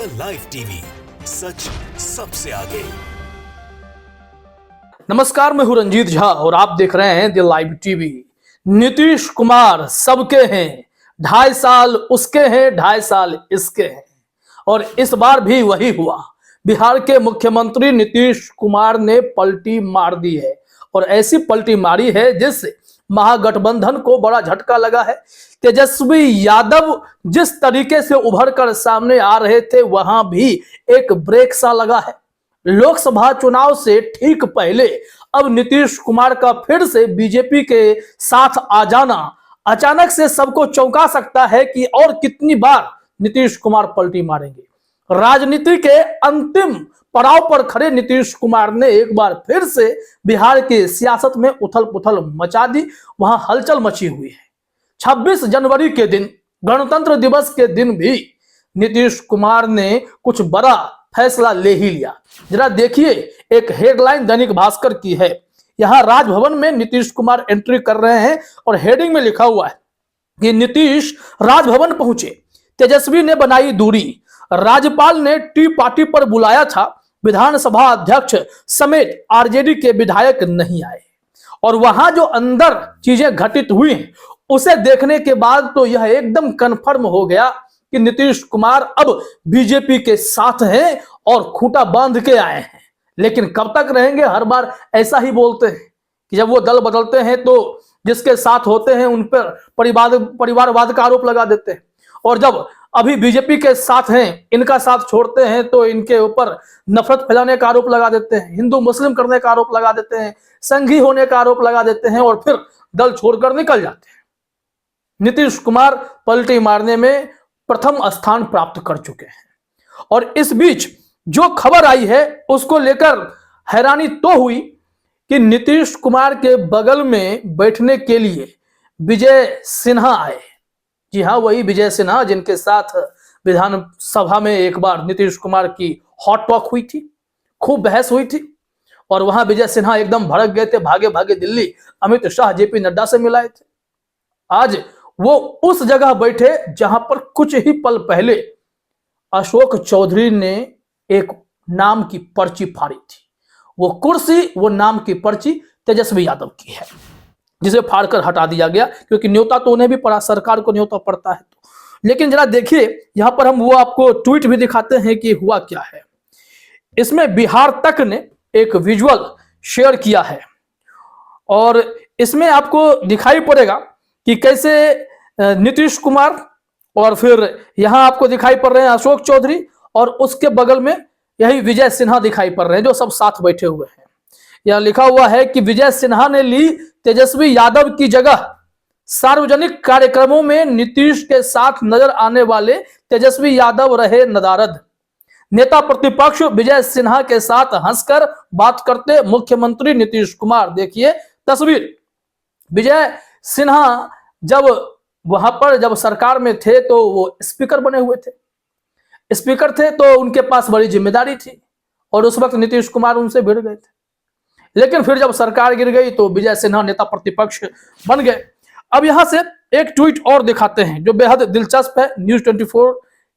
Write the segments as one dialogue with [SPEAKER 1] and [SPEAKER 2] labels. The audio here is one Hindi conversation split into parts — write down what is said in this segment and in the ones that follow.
[SPEAKER 1] लाइव टीवी, सच सबसे आगे।
[SPEAKER 2] नमस्कार, मैं हूं रंजीत झा और आप देख रहे हैं the live TV. Nitish Kumar सबके हैं, 2.5 साल उसके हैं, 2.5 साल इसके हैं। और इस बार भी वही हुआ। बिहार के मुख्यमंत्री नीतीश कुमार ने पलटी मार दी है और ऐसी पलटी मारी है जिससे महागठबंधन को बड़ा झटका लगा है। तेजस्वी यादव जिस तरीके से उभर कर सामने आ रहे थे, वहां भी एक ब्रेक सा लगा है। लोकसभा चुनाव से ठीक पहले अब नीतीश कुमार का फिर से बीजेपी के साथ आ जाना अचानक से सबको चौंका सकता है कि और कितनी बार नीतीश कुमार पलटी मारेंगे। राजनीति के अंतिम पड़ाव पर खड़े नीतीश कुमार ने एक बार फिर से बिहार की सियासत में उथल पुथल मचा दी। वहां हलचल मची हुई है। 26 जनवरी के दिन, गणतंत्र दिवस के दिन भी नीतीश कुमार ने कुछ बड़ा फैसला ले ही लिया। जरा देखिए, एक हेडलाइन दैनिक भास्कर की है। यहां राजभवन में नीतीश कुमार एंट्री कर रहे हैं और हेडिंग में लिखा हुआ है कि नीतीश राजभवन पहुंचे, तेजस्वी ने बनाई दूरी, राज्यपाल ने टी पार्टी पर बुलाया था, विधानसभा अध्यक्ष समेत आरजेडी के विधायक नहीं आए। और वहां जो अंदर चीजें घटित हुई हैं उसे देखने के बाद तो यह एकदम कन्फर्म हो गया कि नीतीश कुमार अब बीजेपी के साथ हैं और खूंटा बांध के आए हैं। लेकिन कब तक रहेंगे? हर बार ऐसा ही बोलते हैं कि जब वो दल बदलते हैं तो जिसके साथ होते हैं उन पर परिवारवाद का आरोप लगा देते हैं, और जब अभी बीजेपी के साथ हैं, इनका साथ छोड़ते हैं तो इनके ऊपर नफरत फैलाने का आरोप लगा देते हैं, हिंदू मुस्लिम करने का आरोप लगा देते हैं, संघी होने का आरोप लगा देते हैं और फिर दल छोड़कर निकल जाते हैं। नीतीश कुमार पलटी मारने में प्रथम स्थान प्राप्त कर चुके हैं। और इस बीच जो खबर आई है उसको लेकर हैरानी तो हुई कि नीतीश कुमार के बगल में बैठने के लिए विजय सिन्हा आए। जी हाँ, वही विजय सिन्हा जिनके साथ विधानसभा में एक बार नीतीश कुमार की हॉट टॉक हुई थी, खूब बहस हुई थी। और वहां विजय सिन्हा एकदम भड़क गए थे, भागे भागे दिल्ली अमित शाह जेपी नड्डा से मिलाए थे। आज वो उस जगह बैठे जहां पर कुछ ही पल पहले अशोक चौधरी ने एक नाम की पर्ची फाड़ी थी। वो कुर्सी, वो नाम की पर्ची तेजस्वी यादव की है, जिसे फाड़कर हटा दिया गया क्योंकि न्योता तो उन्हें भी पड़ा, सरकार को न्योता पड़ता है। तो लेकिन जरा देखिए, यहां पर हम वो आपको ट्वीट भी दिखाते हैं कि हुआ क्या है। इसमें बिहार तक ने एक विजुअल शेयर किया है और इसमें आपको दिखाई पड़ेगा कि कैसे नीतीश कुमार और फिर यहां आपको दिखाई पड़ रहे हैं अशोक चौधरी और उसके बगल में यही विजय सिन्हा दिखाई पड़ रहे हैं जो सब साथ बैठे हुए हैं। यह लिखा हुआ है कि विजय सिन्हा ने ली तेजस्वी यादव की जगह, सार्वजनिक कार्यक्रमों में नीतीश के साथ नजर आने वाले तेजस्वी यादव रहे नदारद। नेता प्रतिपक्ष विजय सिन्हा के साथ हंसकर बात करते मुख्यमंत्री नीतीश कुमार। देखिए तस्वीर। विजय सिन्हा जब सरकार में थे तो वो स्पीकर बने हुए थे, स्पीकर थे तो उनके पास बड़ी जिम्मेदारी थी और उस वक्त नीतीश कुमार उनसे भिड़ गए थे। लेकिन फिर जब सरकार गिर गई तो विजय सिन्हा नेता प्रतिपक्ष बन गए। अब यहां से एक ट्वीट और दिखाते हैं जो बेहद दिलचस्प है। न्यूज 24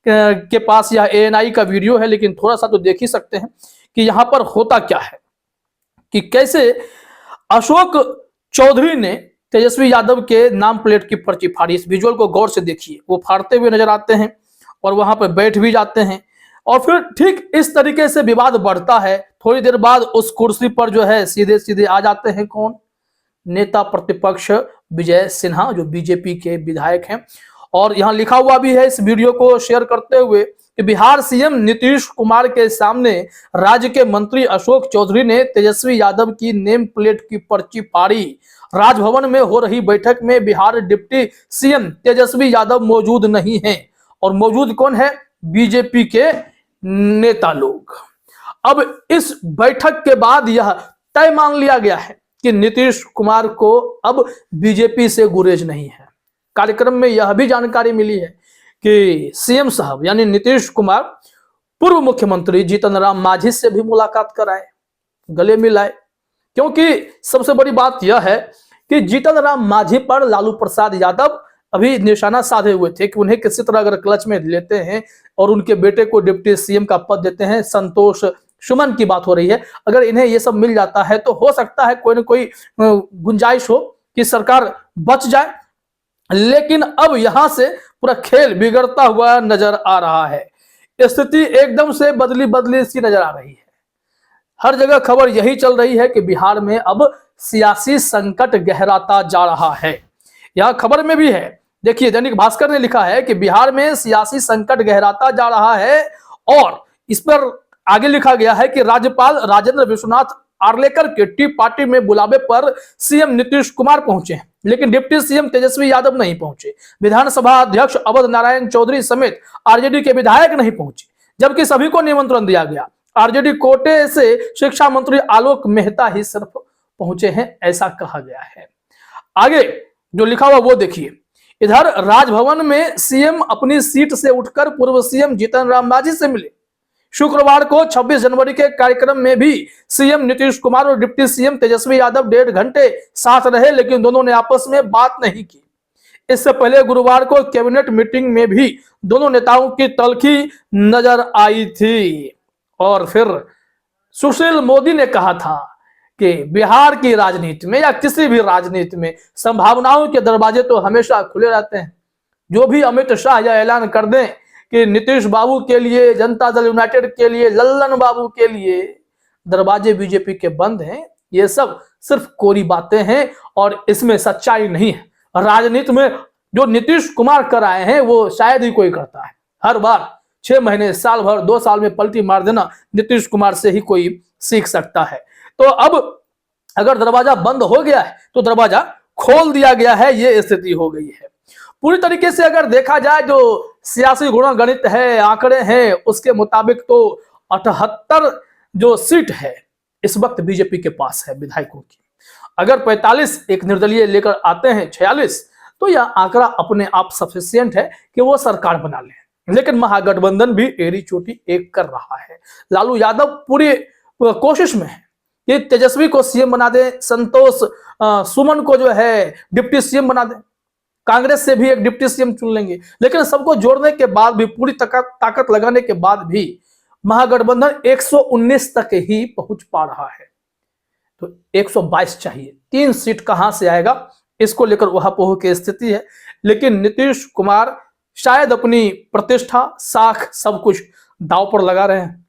[SPEAKER 2] के पास यह ANI का वीडियो है, लेकिन थोड़ा सा तो देख ही सकते हैं कि यहां पर होता क्या है, कि कैसे अशोक चौधरी ने तेजस्वी यादव के नाम प्लेट की पर्ची फाड़ी। इस विजुअल को गौर से देखिए, वो फाड़ते हुए नजर आते हैं और वहां पर बैठ भी जाते हैं और फिर ठीक इस तरीके से विवाद बढ़ता है। थोड़ी देर बाद उस कुर्सी पर जो है सीधे सीधे आ जाते हैं कौन? नेता प्रतिपक्ष विजय सिन्हा, जो बीजेपी के विधायक हैं। और यहां लिखा हुआ भी है इस वीडियो को शेयर करते हुए कि बिहार सीएम नीतीश कुमार के सामने राज्य के मंत्री अशोक चौधरी ने तेजस्वी यादव की नेम प्लेट की पर्ची फाड़ी। राजभवन में हो रही बैठक में बिहार डिप्टी सीएम तेजस्वी यादव मौजूद नहीं है। और मौजूद कौन है? बीजेपी के नेता लोग। अब इस बैठक के बाद यह तय मान लिया गया है कि नीतीश कुमार को अब बीजेपी से गुरेज नहीं है। कार्यक्रम में यह भी जानकारी मिली है कि सीएम साहब यानी नीतीश कुमार पूर्व मुख्यमंत्री जीतन राम मांझी से भी मुलाकात कराए, गले मिलाए। क्योंकि सबसे बड़ी बात यह है कि जीतन राम मांझी पर लालू प्रसाद यादव अभी निशाना साधे हुए थे कि उन्हें किसी तरह अगर क्लच में लेते हैं और उनके बेटे को डिप्टी सीएम का पद देते हैं, संतोष सुमन की बात हो रही है, अगर इन्हें ये सब मिल जाता है तो हो सकता है कोई ना कोई गुंजाइश हो कि सरकार बच जाए। लेकिन अब यहां से पूरा खेल बिगड़ता हुआ नजर आ रहा है। स्थिति एकदम से बदली बदली सी नजर आ रही है। हर जगह खबर यही चल रही है कि बिहार में अब सियासी संकट गहराता जा रहा है। यह खबर में भी है, देखिए दैनिक भास्कर ने लिखा है कि बिहार में सियासी संकट गहराता जा रहा है और इस पर आगे लिखा गया है कि राज्यपाल राजेंद्र विश्वनाथ आर्लेकर के टी पार्टी में बुलावे पर सीएम नीतीश कुमार पहुंचे हैं, लेकिन डिप्टी सीएम तेजस्वी यादव नहीं पहुंचे। विधानसभा अध्यक्ष अवध नारायण चौधरी समेत आरजेडी के विधायक नहीं पहुंचे, जबकि सभी को निमंत्रण दिया गया। आरजेडी कोटे से शिक्षा मंत्री आलोक मेहता ही सिर्फ पहुंचे हैं, ऐसा कहा गया है। आगे जो लिखा हुआ वो देखिए। इधर राजभवन में सीएम अपनी सीट से उठकर पूर्व सीएम जीतन राम मांझी से मिले। शुक्रवार को 26 जनवरी के कार्यक्रम में भी सीएम नीतीश कुमार और डिप्टी सीएम तेजस्वी यादव 1.5 घंटे साथ रहे, लेकिन दोनों ने आपस में बात नहीं की। इससे पहले गुरुवार को कैबिनेट मीटिंग में भी दोनों नेताओं की तल्खी नजर आई थी। और फिर सुशील मोदी ने कहा था कि बिहार की राजनीति में या किसी भी राजनीति में संभावनाओं के दरवाजे तो हमेशा खुले रहते हैं। जो भी अमित शाह यह ऐलान कर दें कि नीतीश बाबू के लिए, जनता दल यूनाइटेड के लिए, लल्लन बाबू के लिए दरवाजे बीजेपी के बंद हैं, ये सब सिर्फ कोरी बातें हैं और इसमें सच्चाई नहीं है। राजनीति में जो नीतीश कुमार कर आए हैं वो शायद ही कोई करता है। हर बार 6 महीने, साल भर, 2 साल में पलटी मार देना नीतीश कुमार से ही कोई सीख सकता है। तो अब अगर दरवाजा बंद हो गया है तो दरवाजा खोल दिया गया है, ये स्थिति हो गई है। पूरी तरीके से अगर देखा जाए जो सियासी गुणगणित है, आंकड़े हैं, उसके मुताबिक तो 78 जो सीट है इस वक्त बीजेपी के पास है विधायकों की। अगर 45 एक निर्दलीय लेकर आते हैं 46, तो यह आंकड़ा अपने आप सफिशिएंट है कि वो सरकार बना ले। लेकिन महागठबंधन भी एड़ी चोटी एक कर रहा है। लालू यादव पूरी कोशिश में है कि तेजस्वी को सीएम बना दे, संतोष सुमन को जो है डिप्टी सीएम बना दे, कांग्रेस से भी एक डिप्टी सीएम चुन लेंगे। लेकिन सबको जोड़ने के बाद भी, पूरी ताकत लगाने के बाद भी महागठबंधन 119 तक ही पहुंच पा रहा है। तो 122 चाहिए, 3 सीट कहां से आएगा, इसको लेकर उहापोह की स्थिति है। लेकिन नीतीश कुमार शायद अपनी प्रतिष्ठा, साख, सब कुछ दांव पर लगा रहे हैं।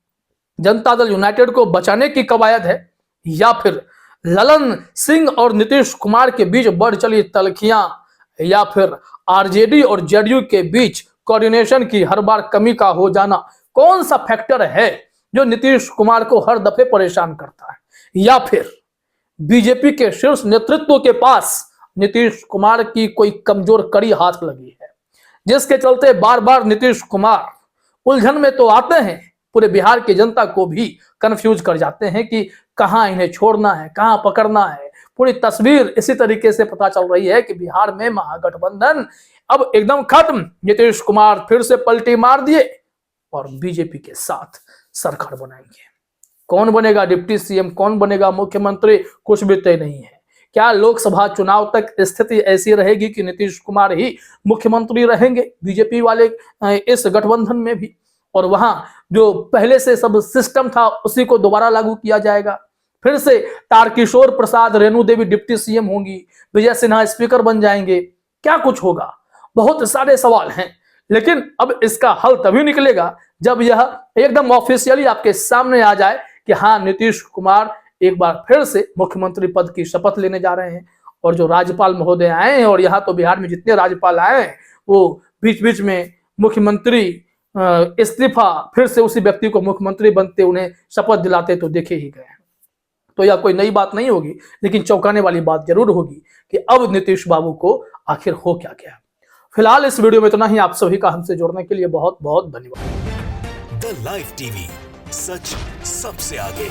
[SPEAKER 2] जनता दल यूनाइटेड को बचाने की कवायद है या फिर ललन सिंह और नीतीश कुमार के बीच बढ़ चली तलखियां, या फिर आरजेडी और जेडीयू के बीच कोऑर्डिनेशन की हर बार कमी का हो जाना, कौन सा फैक्टर है जो नीतीश कुमार को हर दफे परेशान करता है? या फिर बीजेपी के शीर्ष नेतृत्व के पास नीतीश कुमार की कोई कमजोर कड़ी हाथ लगी है, जिसके चलते बार बार नीतीश कुमार उलझन में तो आते हैं, पूरे बिहार की जनता को भी कंफ्यूज कर जाते हैं कि कहां इन्हें छोड़ना है, कहां पकड़ना है। पूरी तस्वीर इसी तरीके से पता चल रही है कि बिहार में महागठबंधन अब एकदम खत्म। नीतीश कुमार फिर से पलटी मार दिए और बीजेपी के साथ सरकार बनाएंगे। कौन बनेगा डिप्टी सीएम, कौन बनेगा मुख्यमंत्री, कुछ भी तय नहीं है। क्या लोकसभा चुनाव तक स्थिति ऐसी रहेगी कि नीतीश कुमार ही मुख्यमंत्री रहेंगे बीजेपी वाले इस गठबंधन में भी, और वहां जो पहले से सब सिस्टम था उसी को दोबारा लागू किया जाएगा? फिर से तारकिशोर प्रसाद, रेणु देवी डिप्टी सीएम होंगी, विजय सिन्हा स्पीकर बन जाएंगे, क्या कुछ होगा? बहुत सारे सवाल हैं। लेकिन अब इसका हल तभी निकलेगा जब यह एकदम ऑफिशियली आपके सामने आ जाए कि हाँ, नीतीश कुमार एक बार फिर से मुख्यमंत्री पद की शपथ लेने जा रहे हैं। और जो राज्यपाल महोदय आए हैं, और यहाँ तो बिहार में जितने राज्यपाल आए हैं वो बीच बीच में मुख्यमंत्री इस्तीफा, फिर से उसी व्यक्ति को मुख्यमंत्री बनते, उन्हें शपथ दिलाते तो देखे ही गए हैं। तो यह कोई नई बात नहीं होगी, लेकिन चौंकाने वाली बात जरूर होगी कि अब नीतीश बाबू को आखिर हो क्या गया। फिलहाल इस वीडियो में इतना ही। आप सभी का हमसे जुड़ने के लिए बहुत बहुत धन्यवाद।
[SPEAKER 1] द लाइव टीवी, सच सबसे आगे।